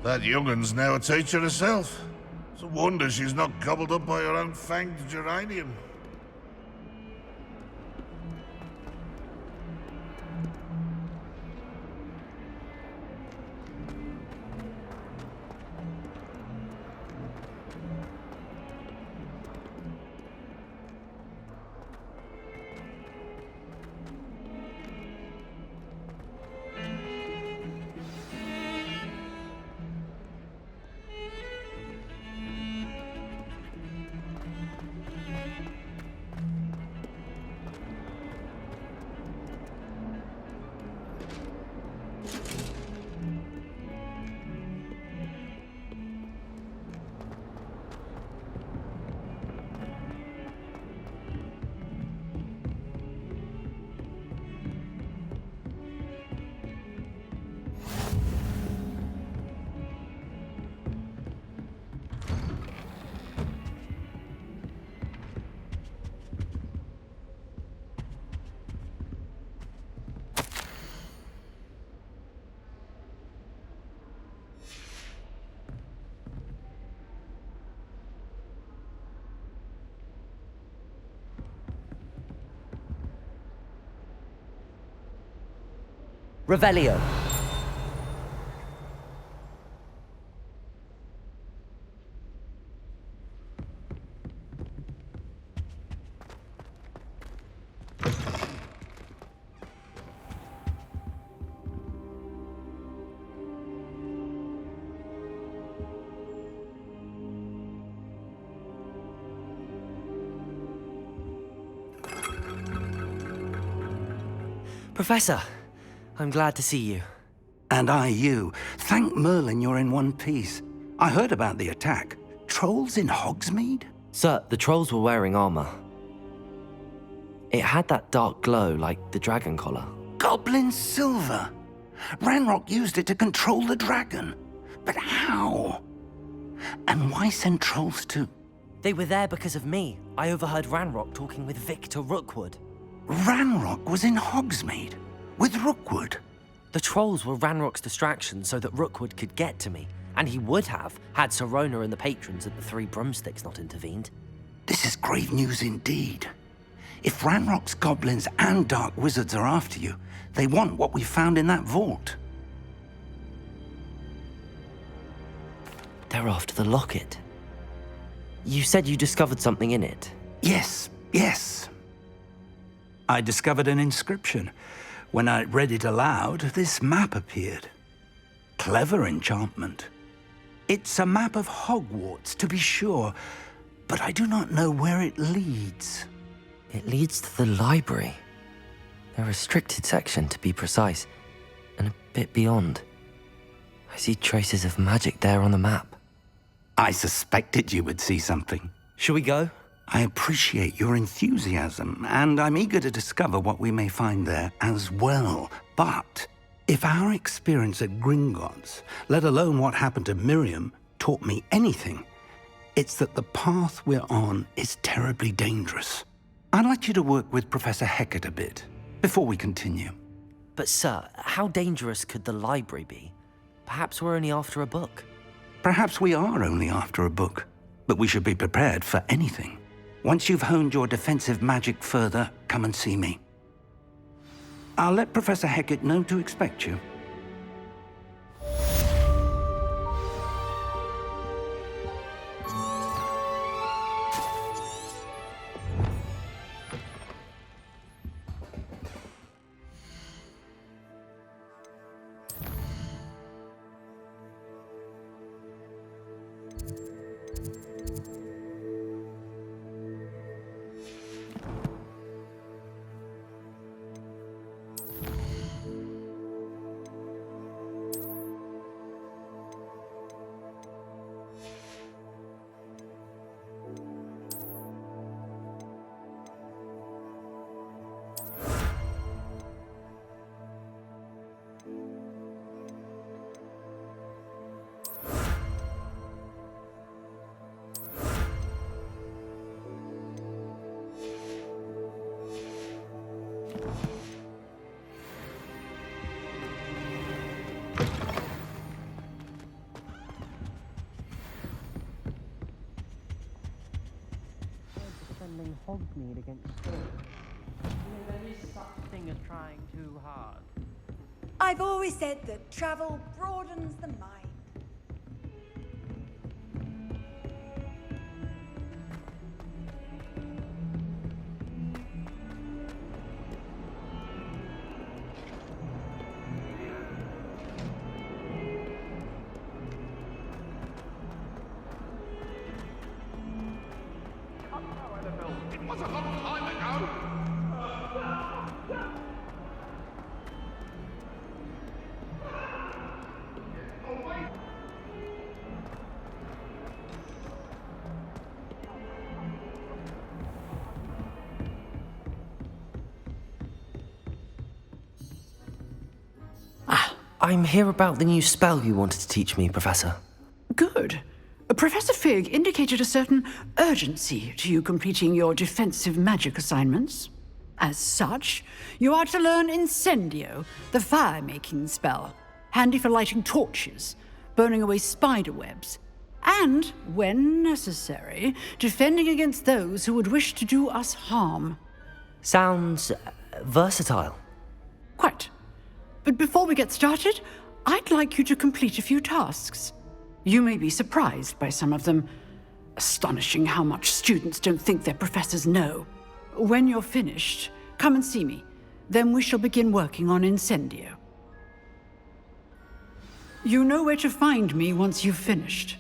That young'un's now a teacher herself. It's a wonder she's not gobbled up by her own fanged geranium. Revelio. Professor, I'm glad to see you. And I you. Thank Merlin you're in one piece. I heard about the attack. Trolls in Hogsmeade? Sir, the trolls were wearing armor. It had that dark glow like the dragon collar. Goblin silver! Ranrock used it to control the dragon. But how? And why send trolls too? They were there because of me. I overheard Ranrock talking with Victor Rookwood. Ranrock was in Hogsmeade? With Rookwood? The trolls were Ranrock's distraction so that Rookwood could get to me. And he would have, had Sirona and the patrons at the Three Broomsticks not intervened. This is grave news indeed. If Ranrock's goblins and dark wizards are after you, they want what we found in that vault. They're after the locket. You said you discovered something in it. Yes. I discovered an inscription. When I read it aloud, this map appeared. Clever enchantment. It's a map of Hogwarts, to be sure, but I do not know where it leads. It leads to the library. A restricted section, to be precise, and a bit beyond. I see traces of magic there on the map. I suspected you would see something. Shall we go? I appreciate your enthusiasm, and I'm eager to discover what we may find there as well. But if our experience at Gringotts, let alone what happened to Miriam, taught me anything, it's that the path we're on is terribly dangerous. I'd like you to work with Professor Hecat a bit, before we continue. But sir, how dangerous could the library be? Perhaps we're only after a book. Perhaps we are only after a book, but we should be prepared for anything. Once you've honed your defensive magic further, come and see me. I'll let Professor Hecat know to expect you. battling Hogsmeade against Storm. There is such thing as trying too hard. I've always said that travel broadens the mind. It was a long time ago. I'm here about the new spell you wanted to teach me, Professor. Good. Professor Fig indicated a certain urgency to you completing your defensive magic assignments. As such, you are to learn Incendio, the fire-making spell, handy for lighting torches, burning away spider webs, and, when necessary, defending against those who would wish to do us harm. Sounds versatile. Quite. But before we get started, I'd like you to complete a few tasks. You may be surprised by some of them. Astonishing how much students don't think their professors know. When you're finished, come and see me. Then we shall begin working on Incendio. You know where to find me once you've finished.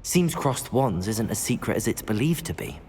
Seems crossed wands isn't as secret as it's believed to be.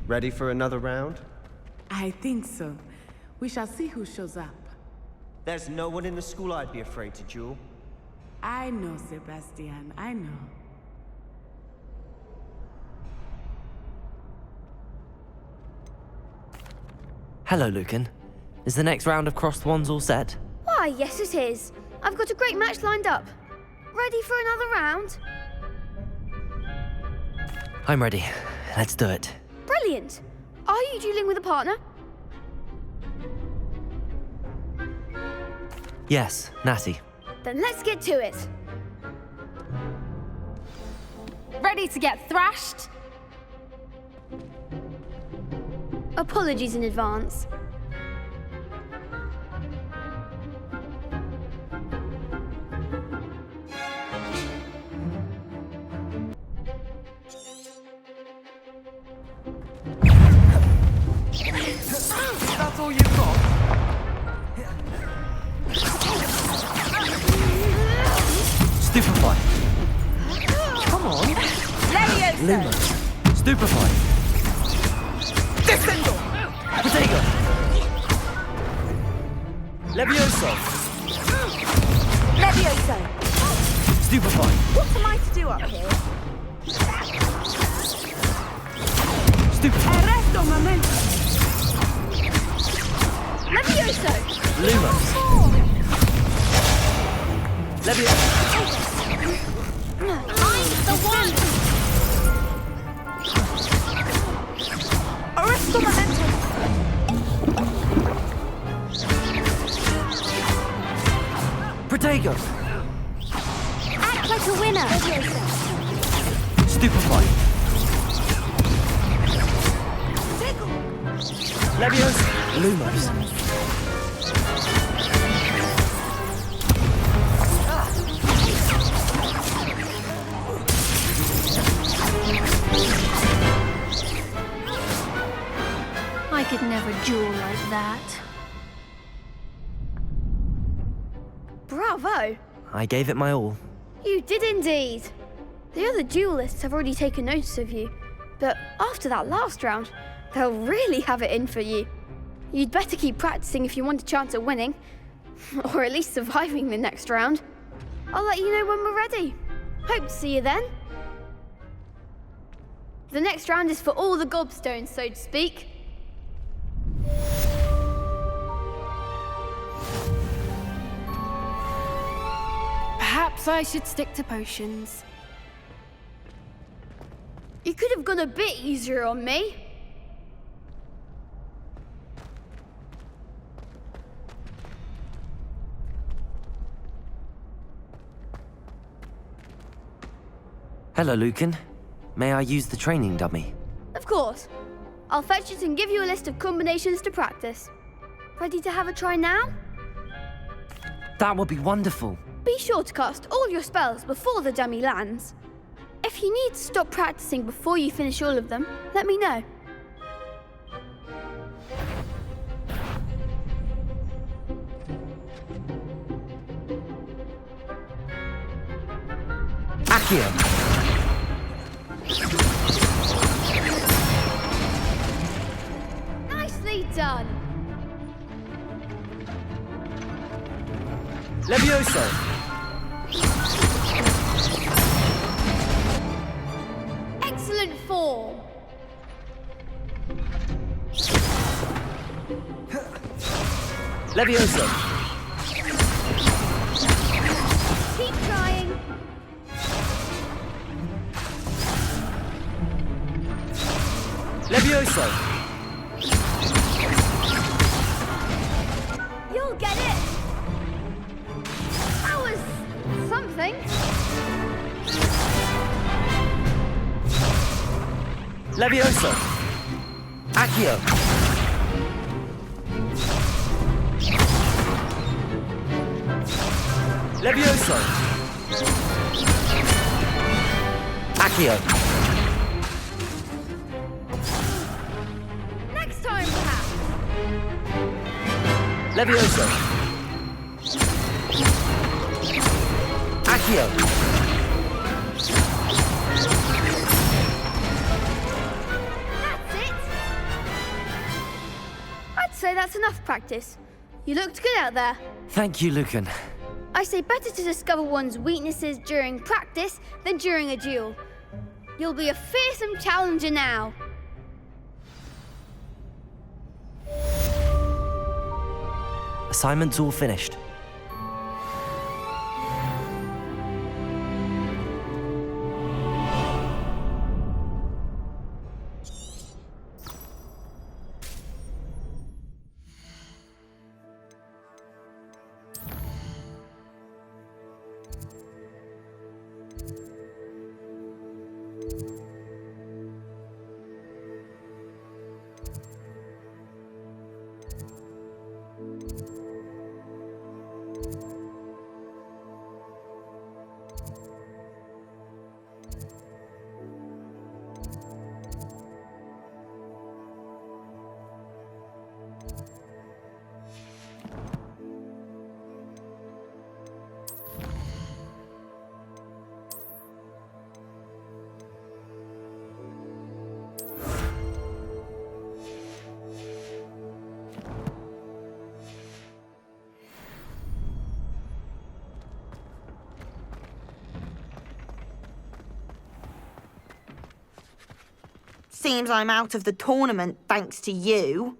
Ready for another round? I think so. We shall see who shows up. There's no one in the school I'd be afraid to duel. I know, Sebastian, I know. Hello, Lucan. Is the next round of crossed wands all set? Why, yes it is. I've got a great match lined up. Ready for another round? I'm ready. Let's do it. Brilliant. Are you dueling with a partner? Yes, Natty. Then let's get to it. Ready to get thrashed? Apologies in advance. That's all you've got? Stupefy. Come on. Leviosa! Luma. Stupefy. Descendo! Potato. Levioso. Leviosa! Stupefy. What am I to do up here? Stupefy. Arresto momento! Leviosa! Lumos. Levioso. I'm The one! Arresto momentum! Protego! Act like a winner. Stupefy! Leviosa! Lumos! I could never duel like that. Bravo! I gave it my all. You did indeed. The other duelists have already taken notice of you, but after that last round, they'll really have it in for you. You'd better keep practicing if you want a chance at winning, or at least surviving the next round. I'll let you know when we're ready. Hope to see you then. The next round is for all the gobstones, so to speak. Perhaps I should stick to potions. You could have gone a bit easier on me. Hello, Lucan. May I use the training dummy? Of course. I'll fetch it and give you a list of combinations to practice. Ready to have a try now? That would be wonderful. Be sure to cast all your spells before the dummy lands. If you need to stop practicing before you finish all of them, let me know. Accio! Nicely done. Levioso! Excellent form. Levioso! Keep trying. Levioso! You'll get it. That was something. Levioso! Accio! Levioso! Accio! Next time, perhaps. Levioso! Accio! That's it. I'd say that's enough practice. You looked good out there. Thank you, Lucan. I say better to discover one's weaknesses during practice than during a duel. You'll be a fearsome challenger now. Assignment's all finished. Seems I'm out of the tournament thanks to you.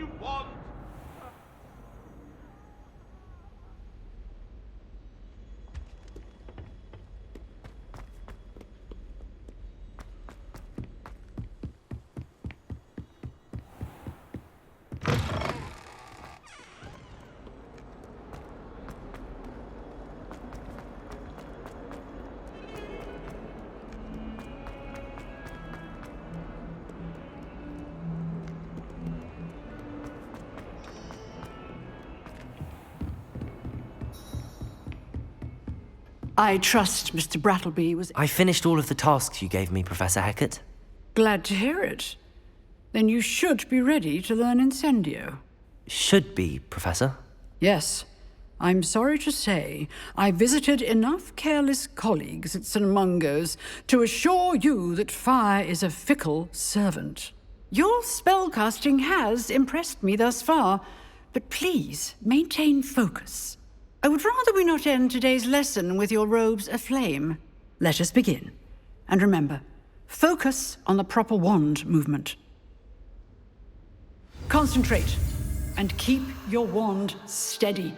you want? I trust Mr. Brattleby was I finished all of the tasks you gave me, Professor Hecat. glad to hear it. Then you should be ready to learn Incendio. Should be, Professor. Yes. I'm sorry to say, I visited enough careless colleagues at St. Mungo's to assure you that fire is a fickle servant. Your spellcasting has impressed me thus far, but please maintain focus. I would rather we not end today's lesson with your robes aflame. Let us begin. And remember, focus on the proper wand movement. Concentrate, and keep your wand steady.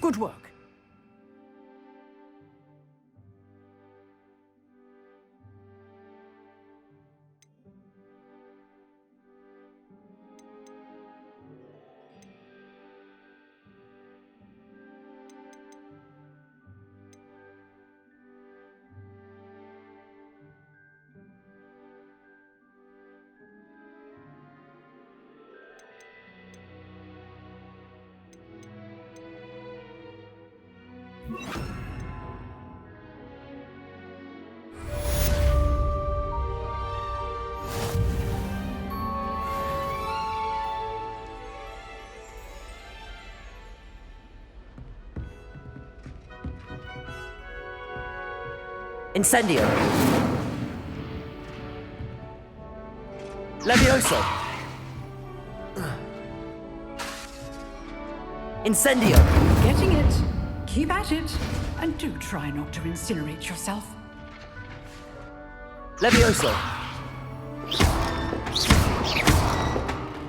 Good work. Incendio. Levioso. Incendio. Getting it. Keep at it. And do try not to incinerate yourself. Levioso.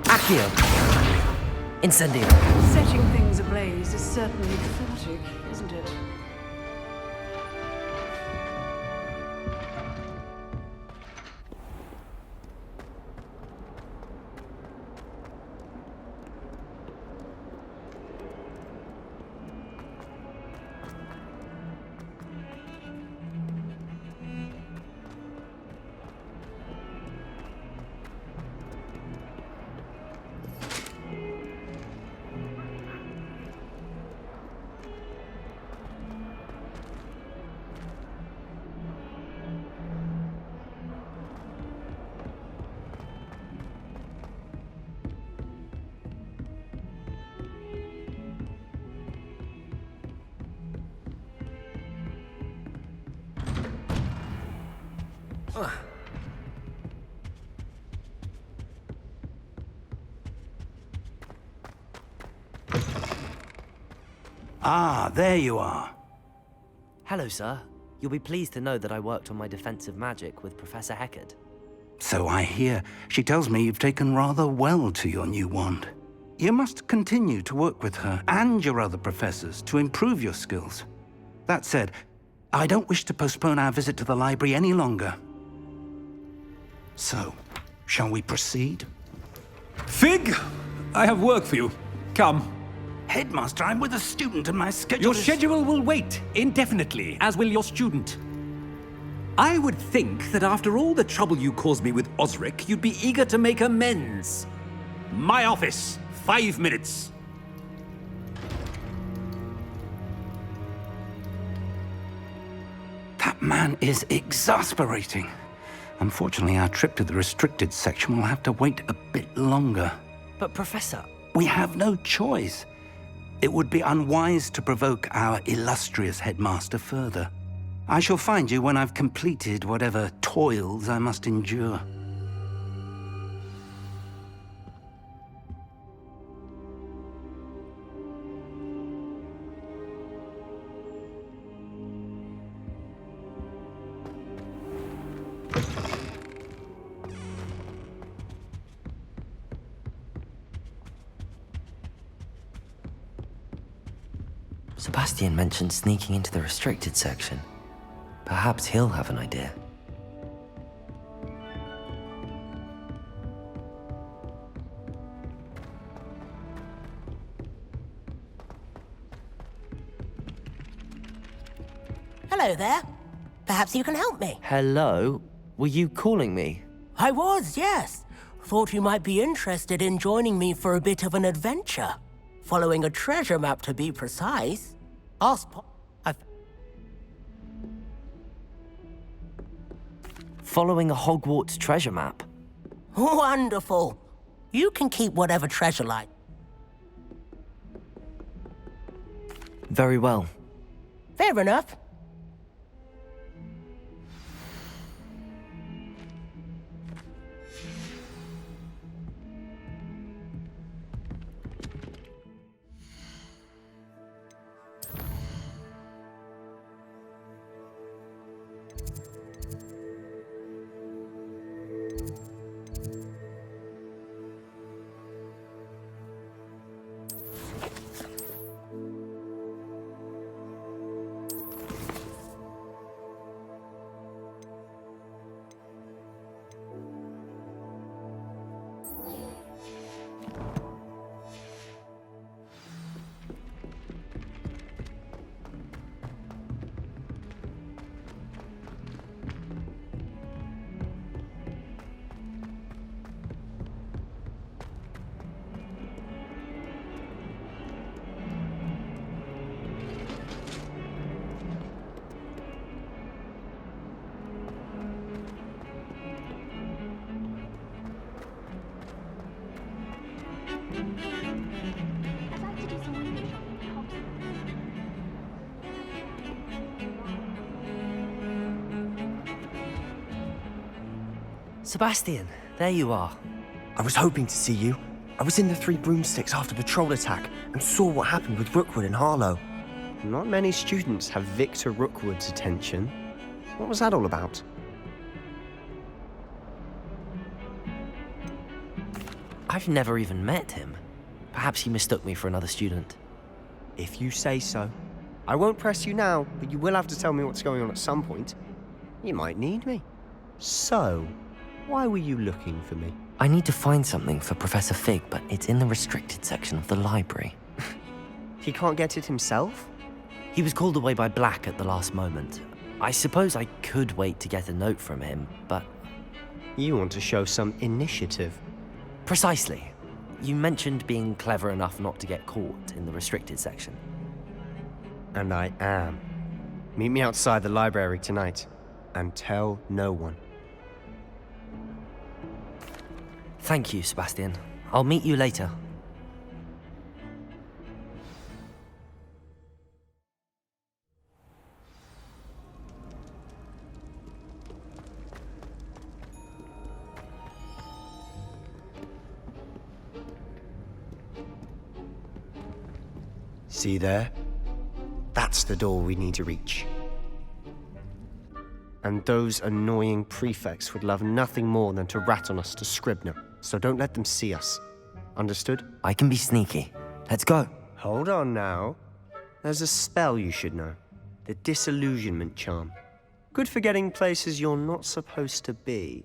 Accio. Incendio. Setting things ablaze is certainly cathartic, isn't it? Ah, there you are. Hello, sir. You'll be pleased to know that I worked on my defensive magic with Professor Hecat. So I hear. She tells me you've taken rather well to your new wand. You must continue to work with her and your other professors to improve your skills. That said, I don't wish to postpone our visit to the library any longer. So, shall we proceed? Fig! I have work for you. Come. Headmaster, I'm with a student and my schedule Your is... schedule will wait indefinitely, as will your student. I would think that after all the trouble you caused me with Osric, you'd be eager to make amends. My office, 5 minutes. That man is exasperating. Unfortunately, our trip to the restricted section will have to wait a bit longer. But, Professor... We have no choice. It would be unwise to provoke our illustrious headmaster further. I shall find you when I've completed whatever toils I must endure. Sebastian mentioned sneaking into the restricted section. Perhaps he'll have an idea. Hello there. Perhaps you can help me. Hello? Were you calling me? I was, yes. Thought you might be interested in joining me for a bit of an adventure. Following a treasure map, to be precise. Following a Hogwarts treasure map? Wonderful. You can keep whatever treasure like. Very well. Fair enough. Sebastian, there you are. I was hoping to see you. I was in the Three Broomsticks after the troll attack and saw what happened with Rookwood and Harlow. Not many students have Victor Rookwood's attention. What was that all about? I've never even met him. Perhaps he mistook me for another student. If you say so. I won't press you now, but you will have to tell me what's going on at some point. You might need me. So, why were you looking for me? I need to find something for Professor Fig, but it's in the restricted section of the library. He can't get it himself? He was called away by Black at the last moment. I suppose I could wait to get a note from him, but... You want to show some initiative. Precisely. You mentioned being clever enough not to get caught in the restricted section. And I am. Meet me outside the library tonight, and tell no one. Thank you, Sebastian. I'll meet you later. See there? That's the door we need to reach. And those annoying prefects would love nothing more than to rat on us to Scribner, so don't let them see us. Understood? I can be sneaky. Let's go. Hold on now. There's a spell you should know. The Disillusionment Charm. Good for getting places you're not supposed to be.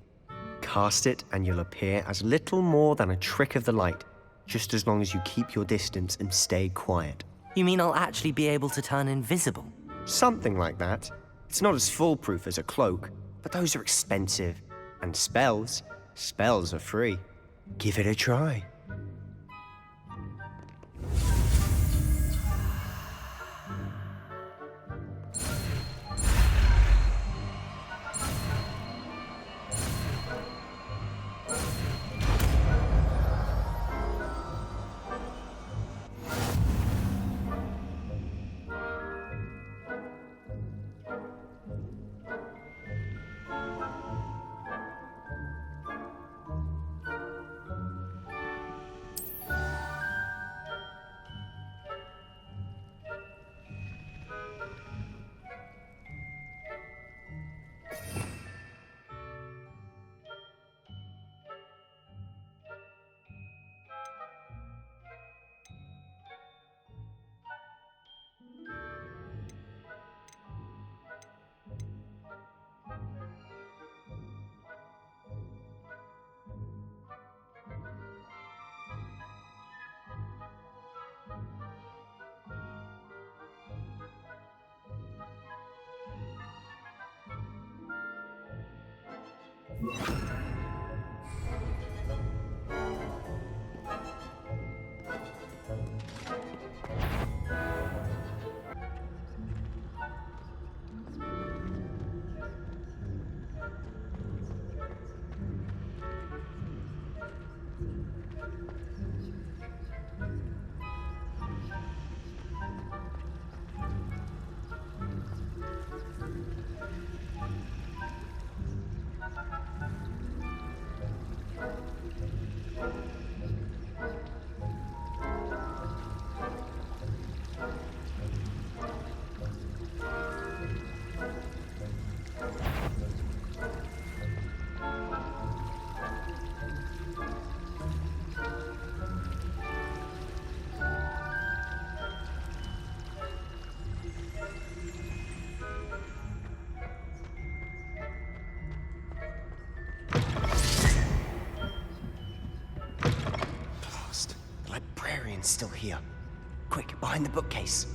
Cast it and you'll appear as little more than a trick of the light, just as long as you keep your distance and stay quiet. You mean I'll actually be able to turn invisible? Something like that. It's not as foolproof as a cloak, but those are expensive. And spells are free. Give it a try. The librarian's still here. Quick, behind the bookcase.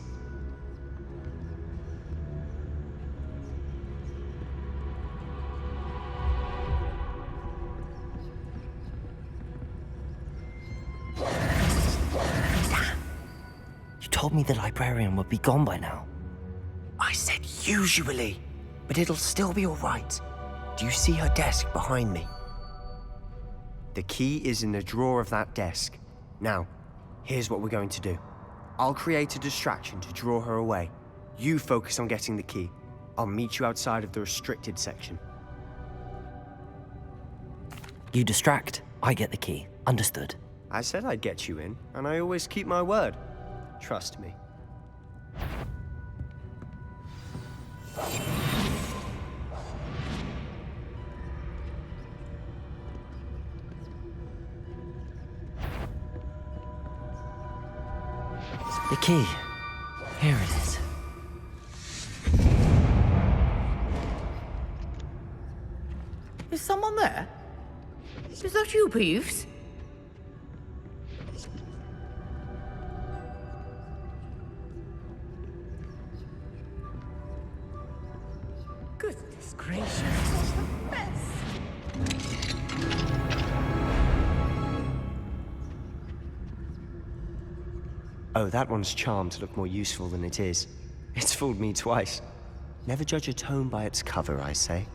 You told me the librarian would be gone by now. I said usually, but it'll still be all right. Do you see her desk behind me? The key is in the drawer of that desk. Now, here's what we're going to do. I'll create a distraction to draw her away. You focus on getting the key. I'll meet you outside of the restricted section. You distract, I get the key. Understood. I said I'd get you in, and I always keep my word. Trust me. The key. Here it is. Is someone there? Is that you, Peeves? Goodness gracious, what a mess! Oh, that one's charmed to look more useful than it is. It's fooled me twice. Never judge a tome by its cover, I say.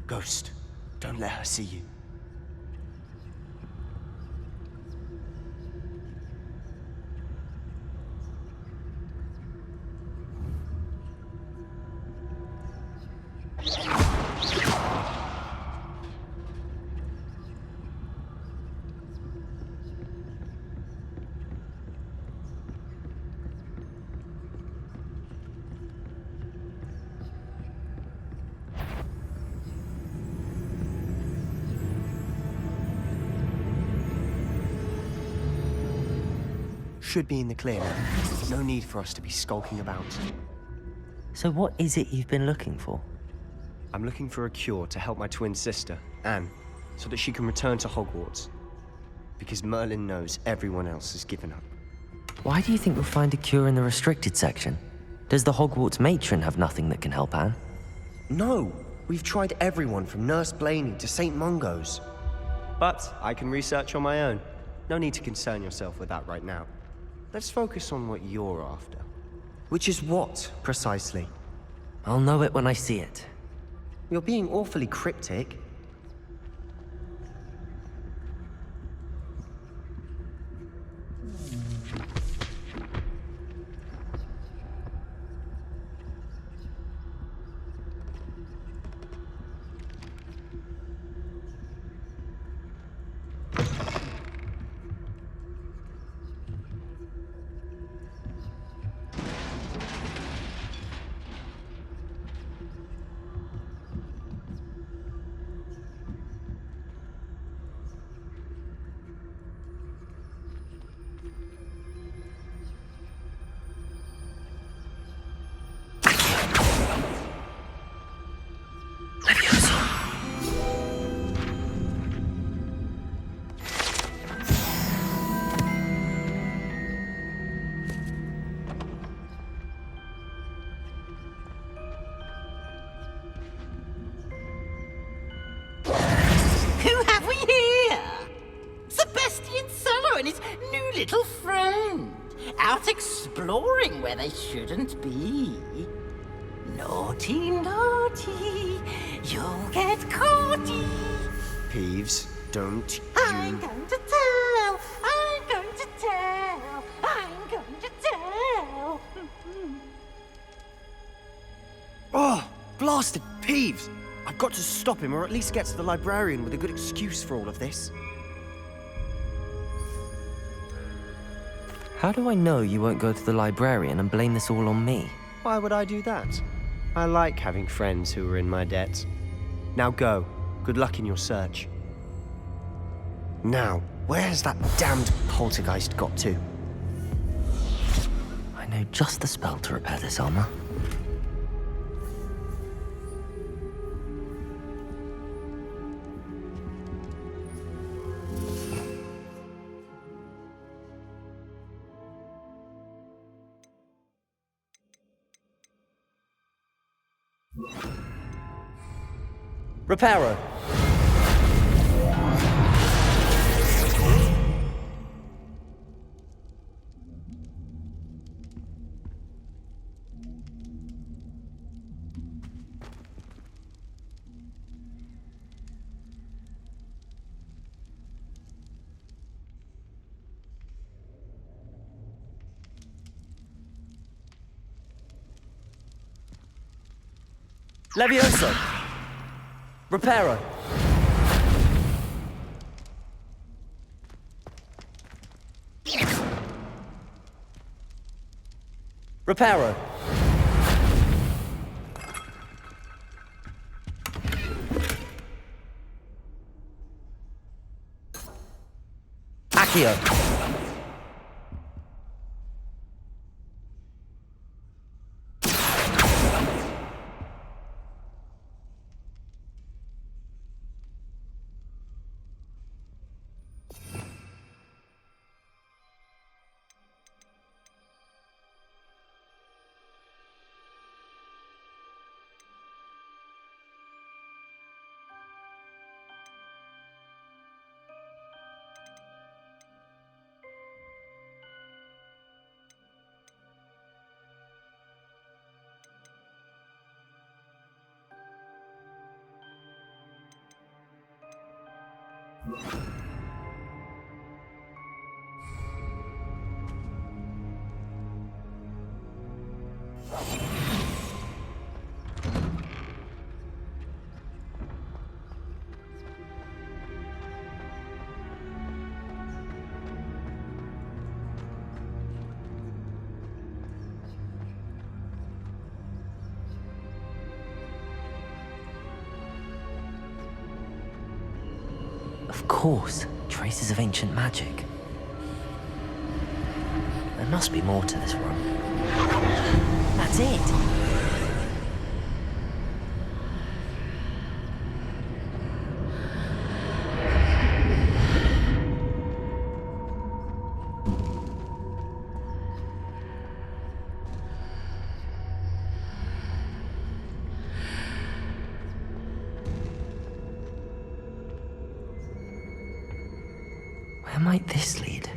Ghost, don't let her see you. Should be in the clear now. No need for us to be skulking about. So what is it you've been looking for? I'm looking for a cure to help my twin sister, Anne, so that she can return to Hogwarts. Because Merlin knows everyone else has given up. Why do you think we'll find a cure in the restricted section? Does the Hogwarts matron have nothing that can help Anne? No! We've tried everyone from Nurse Blaney to St. Mungo's. But I can research on my own. No need to concern yourself with that right now. Let's focus on what you're after. Which is what, precisely? I'll know it when I see it. You're being awfully cryptic. little friend, out exploring where they shouldn't be. Naughty, naughty, you'll get caughty. Peeves, don't I'm going to tell, I'm going to tell, I'm going to tell. Oh, blasted Peeves! I've got to stop him, or at least get to the librarian with a good excuse for all of this. How do I know you won't go to the librarian and blame this all on me? Why would I do that? I like having friends who are in my debt. Now go. Good luck in your search. Now, where's that damned poltergeist got to? I know just the spell to repair this armor. Reparo. Levioso. Reparo. Reparo. Accio. Of course, traces of ancient magic. There must be more to this room. That's it! Where might this lead?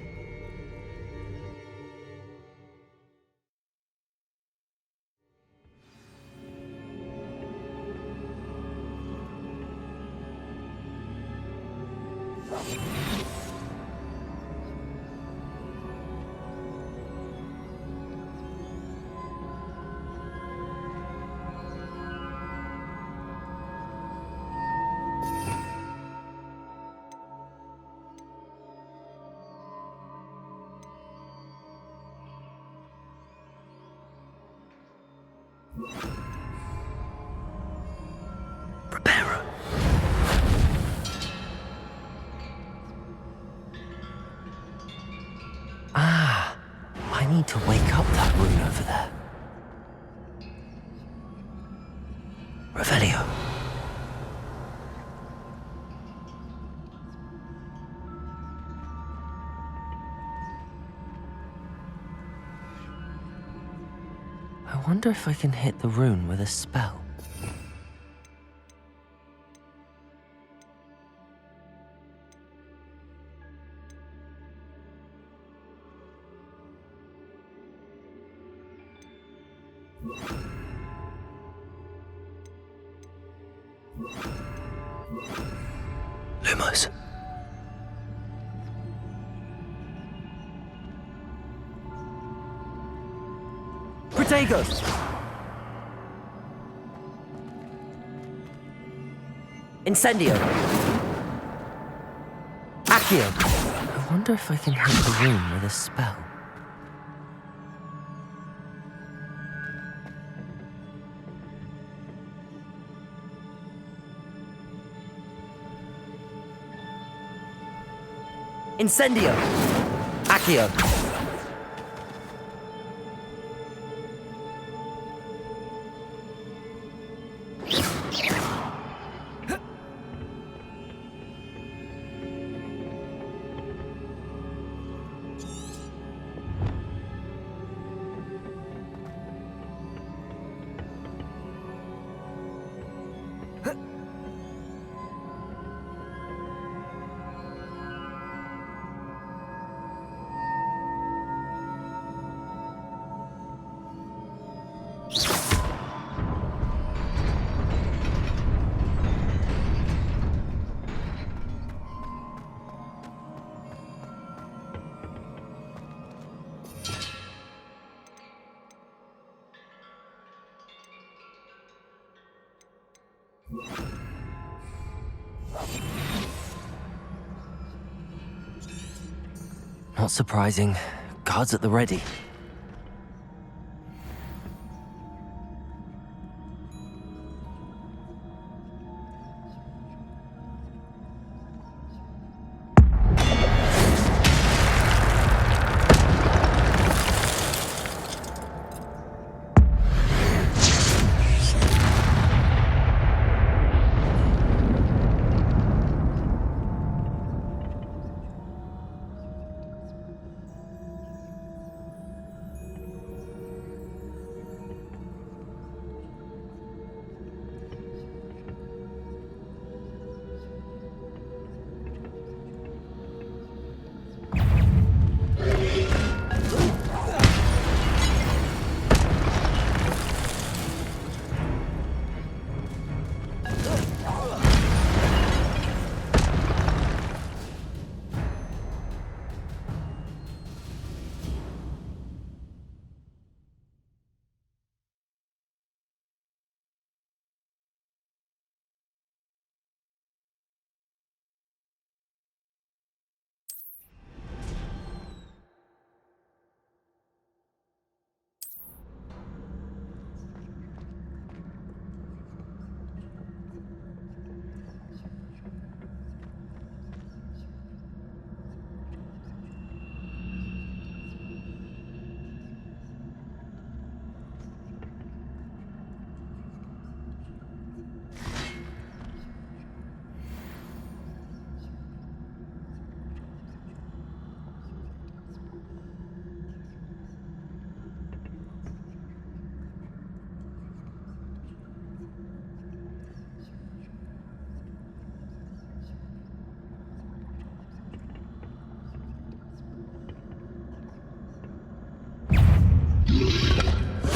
Ah, I need to wake up that rune over there. Revelio. I wonder if I can hit the rune with a spell. Lumos. Protagos! Incendio! Accio! I wonder if I can hit the room with a spell. Incendio! Accio! Not surprising. Guards at the ready.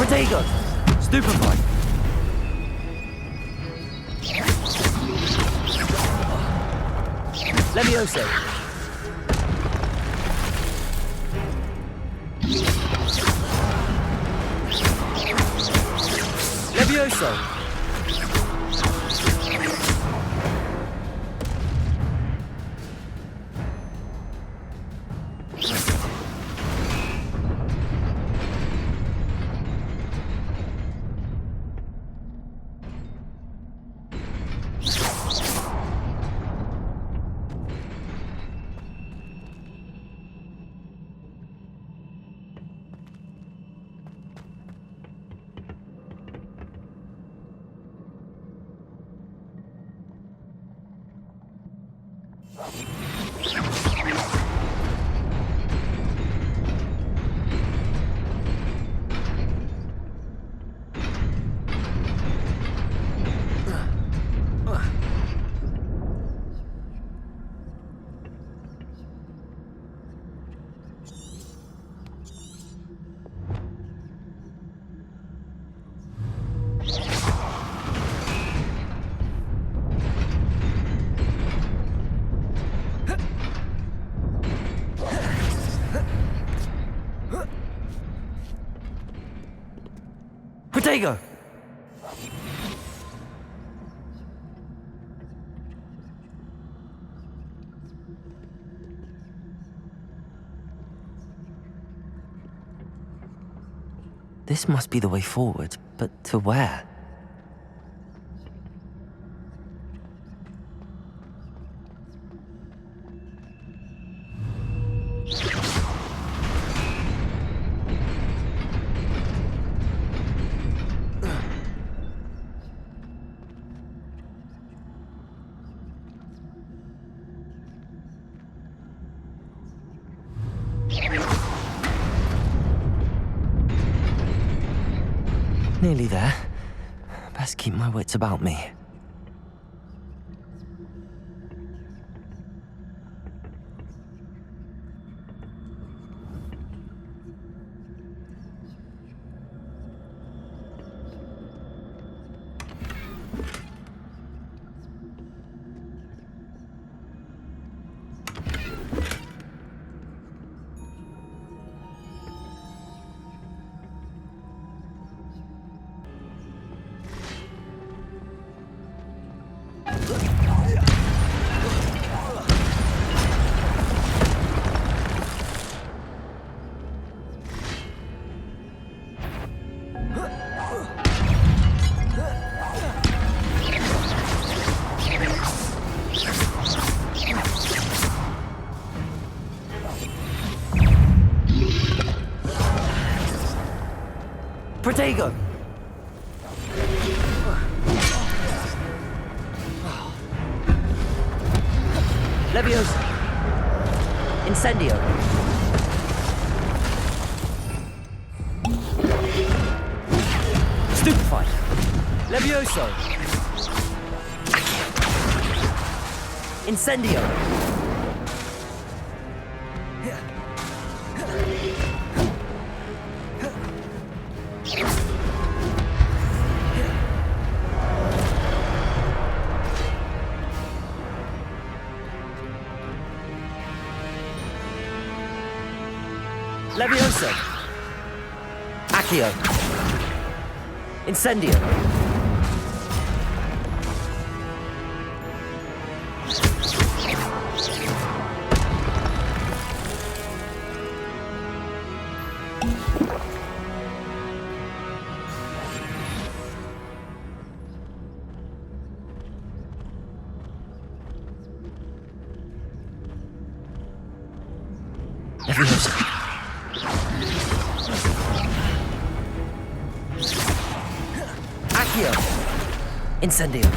Protego! Stupefy! Levioso! Levioso! Protego! This must be the way forward, but to where? Nearly there. Best keep my wits about me. Protego! Leviosa! Incendio! Stupefy! Levioso! Incendio! Levioso! Accio! Incendio! Levioso! Accio! Incendio!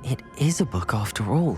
It is a book after all.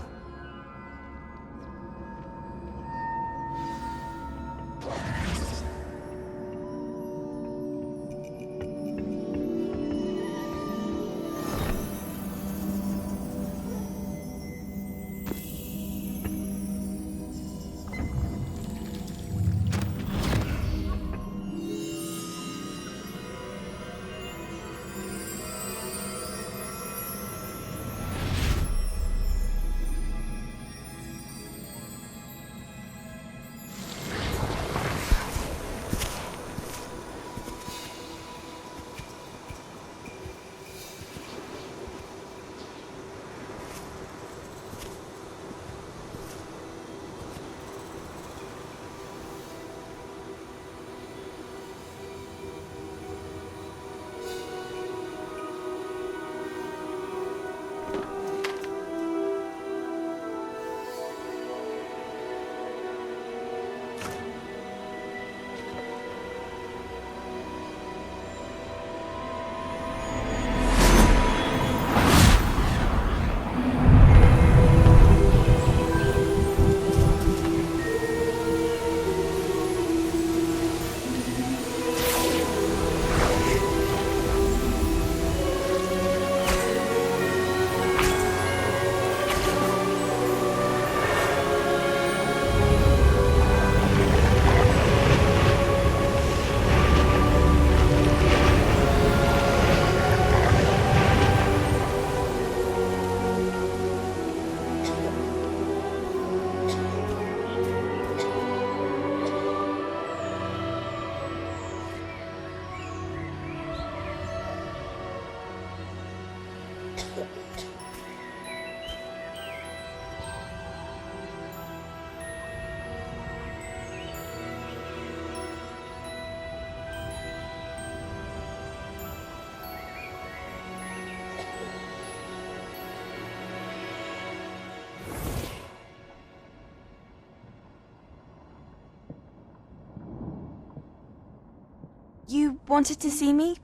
You wanted to see me?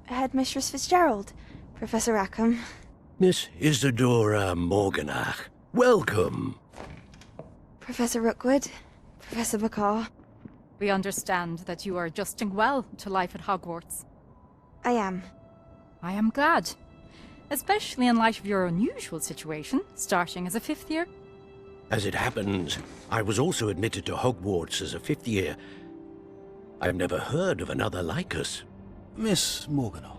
Headmistress Fitzgerald, Professor Rackham. Miss Isadora Morganach, welcome. Professor Rookwood, Professor Bakar. We understand that you are adjusting well to life at Hogwarts. I am. I am glad. Especially in light of your unusual situation, starting as a 5th year. As it happens, I was also admitted to Hogwarts as a 5th year. I've never heard of another like us. Miss Morganach,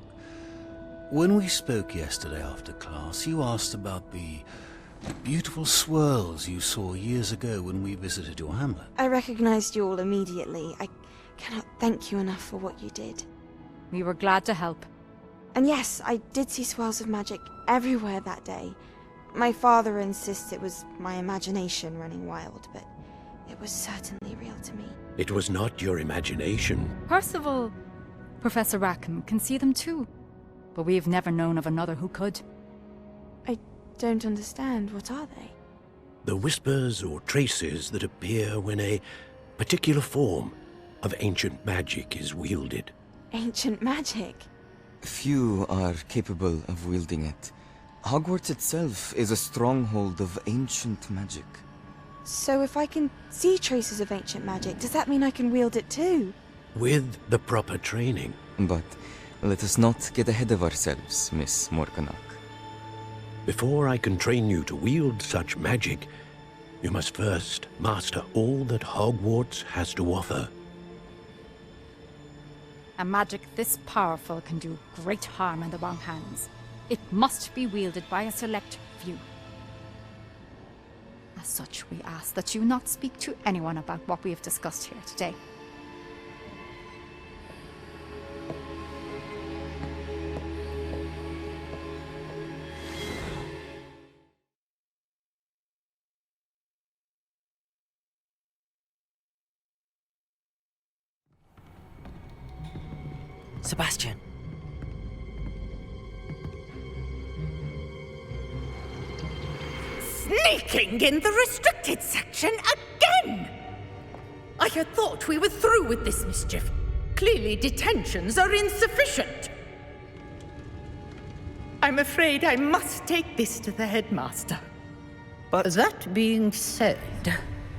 when we spoke yesterday after class, you asked about the beautiful swirls you saw years ago when we visited your hamlet. I recognized you all immediately. I cannot thank you enough for what you did. We were glad to help. And yes, I did see swirls of magic everywhere that day. My father insists it was my imagination running wild, but it was certainly real to me. It was not your imagination. Percival, Professor Rackham can see them too. But we've never known of another who could. I don't understand. What are they? The whispers or traces that appear when a particular form of ancient magic is wielded. Ancient magic? Few are capable of wielding it. Hogwarts itself is a stronghold of ancient magic. So if I can see traces of ancient magic, does that mean I can wield it too? With the proper training. But let us not get ahead of ourselves, Miss Morganach. Before I can train you to wield such magic, you must first master all that Hogwarts has to offer. A magic this powerful can do great harm in the wrong hands. It must be wielded by a select few. As such, we ask that you not speak to anyone about what we have discussed here today. Sebastian. Sneaking in the restricted section again! I had thought we were through with this mischief. Clearly detentions are insufficient. I'm afraid I must take this to the headmaster. But that being said,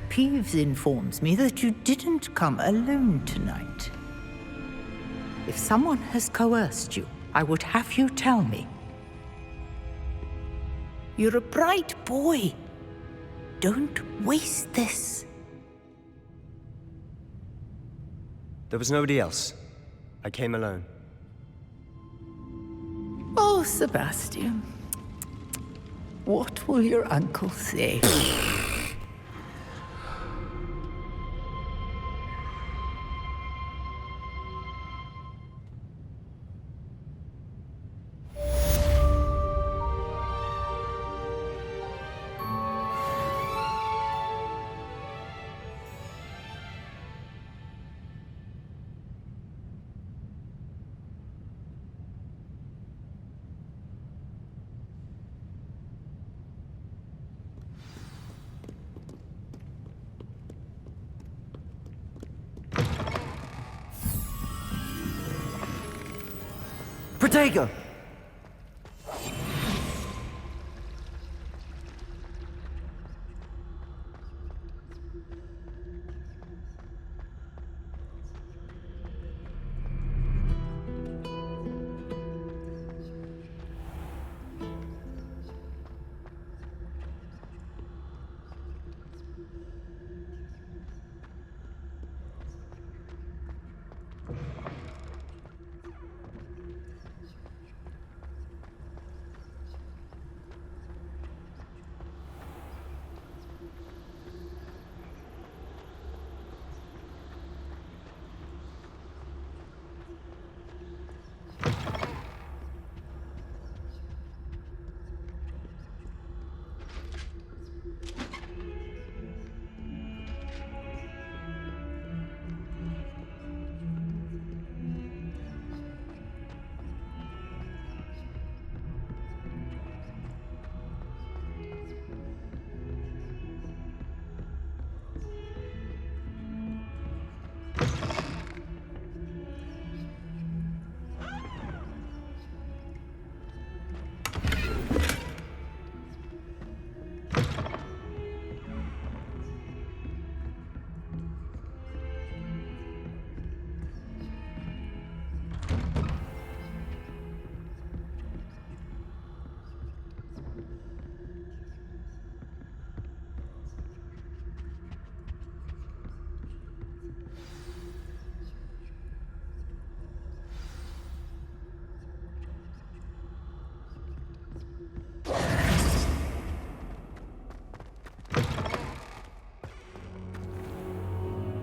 Peeves informs me that you didn't come alone tonight. If someone has coerced you, I would have you tell me. You're a bright boy. Don't waste this. There was nobody else. I came alone. Oh, Sebastian. What will your uncle say? Protego!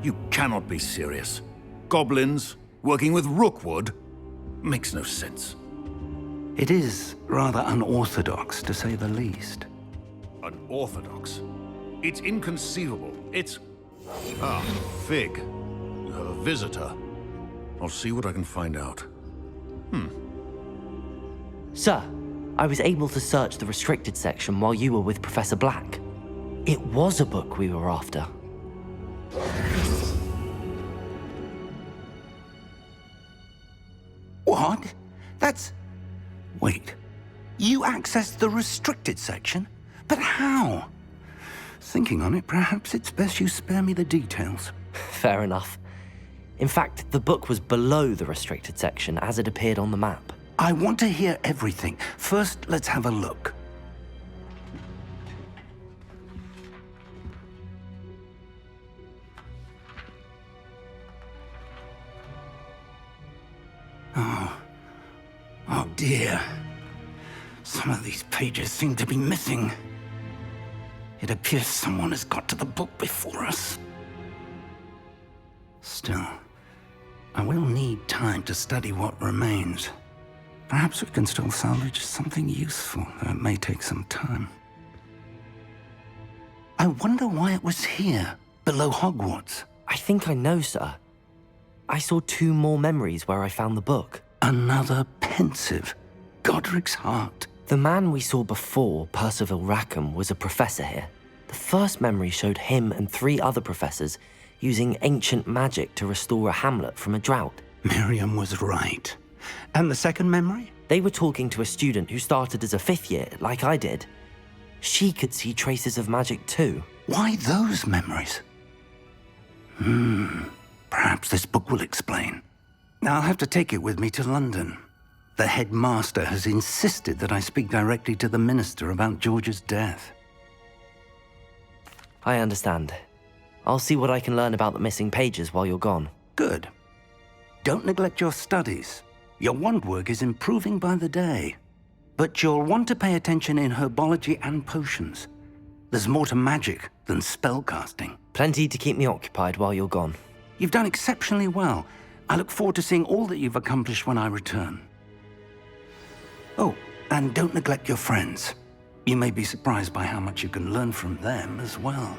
You cannot be serious. Goblins working with Rookwood? Makes no sense. It is rather unorthodox, to say the least. Unorthodox? It's inconceivable. It's... Ah, Fig. You have a visitor. I'll see what I can find out. Sir, I was able to search the restricted section while you were with Professor Black. It was a book we were after. What? That's... Wait. You accessed the restricted section? But how? Thinking on it, perhaps it's best you spare me the details. Fair enough. In fact, the book was below the restricted section as it appeared on the map. I want to hear everything. First, let's have a look. Oh dear. Some of these pages seem to be missing. It appears someone has got to the book before us. Still, I will need time to study what remains. Perhaps we can still salvage something useful, though it may take some time. I wonder why it was here, below Hogwarts. I think I know, sir. I saw 2 more memories where I found the book. Another pensive. Godric's heart. The man we saw before, Percival Rackham, was a professor here. The first memory showed him and 3 other professors using ancient magic to restore a hamlet from a drought. Miriam was right. And the second memory? They were talking to a student who started as a 5th year, like I did. She could see traces of magic too. Why those memories? Perhaps this book will explain. I'll have to take it with me to London. The headmaster has insisted that I speak directly to the minister about George's death. I understand. I'll see what I can learn about the missing pages while you're gone. Good. Don't neglect your studies. Your wand work is improving by the day. But you'll want to pay attention in herbology and potions. There's more to magic than spellcasting. Plenty to keep me occupied while you're gone. You've done exceptionally well. I look forward to seeing all that you've accomplished when I return. Oh, and don't neglect your friends. You may be surprised by how much you can learn from them as well.